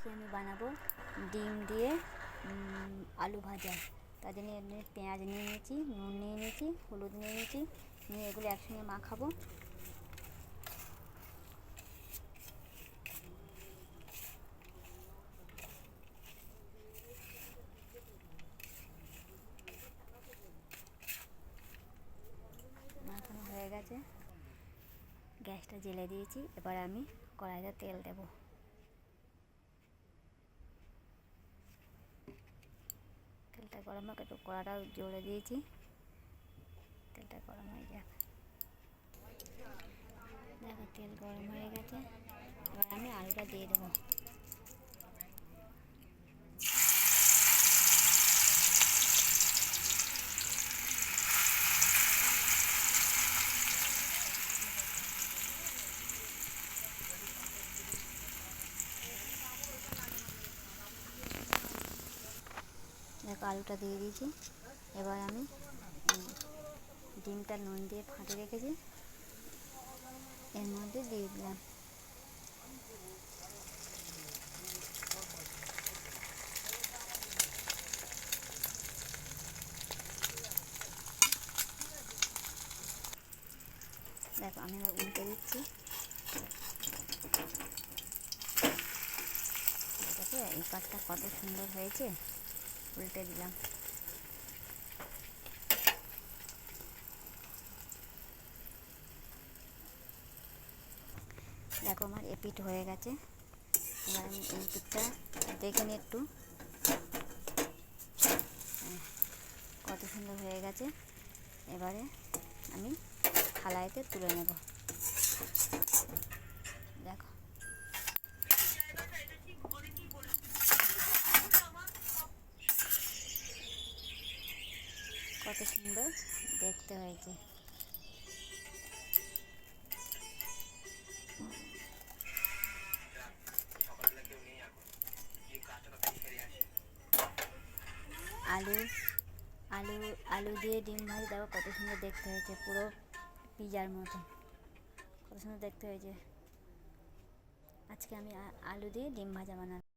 আজকে আমি বানাবো ডিম দিয়ে আলু ভাজা। তার জন্য পেঁয়াজ নিয়ে নিয়েছি, নুন নিয়ে নিয়েছি, হলুদ নিয়ে নিয়েছি, নিয়ে এগুলো একসঙ্গে মাখাবো। মাখানো হয়ে গেছে, গ্যাসটা জ্বেলে দিয়েছি। এবার আমি কড়াইতে তেল দেব। তেলটা গরম হোক, একটু কড়াটাও জোরে দিয়েছি, তেলটা গরম হয়ে যাক। দেখো তেল গরম হয়ে গেছে, এবার আমি আলুটা দিয়ে দেবো। দেখো আলুটা দিয়ে দিয়েছি। এবার আমি ডিমটা নুন দিয়ে ফাটিয়ে রেখেছি, এর মধ্যে দিয়ে দিলাম। দেখো আমি এবার উল্টে দিচ্ছি। দেখো এই পাটটা কত সুন্দর হয়েছে, উল্টে দিলাম। দেখো আমার এপিট হয়ে গেছে। এবার আমি এই পিঠটা দেখে নিই একটু, কত সুন্দর হয়ে গেছে। এবারে আমি থালাইতে তুলে নেব। দেখো কত সুন্দর দেখতে হয়েছে। আলু আলু আলু দিয়ে ডিম ভাজি, দেখো কত সুন্দর দেখতে হয়েছে, পুরো পিজার মতো কত সুন্দর দেখতে হয়েছে। আজকে আমি আলু দিয়ে ডিম ভাজা বানালাম।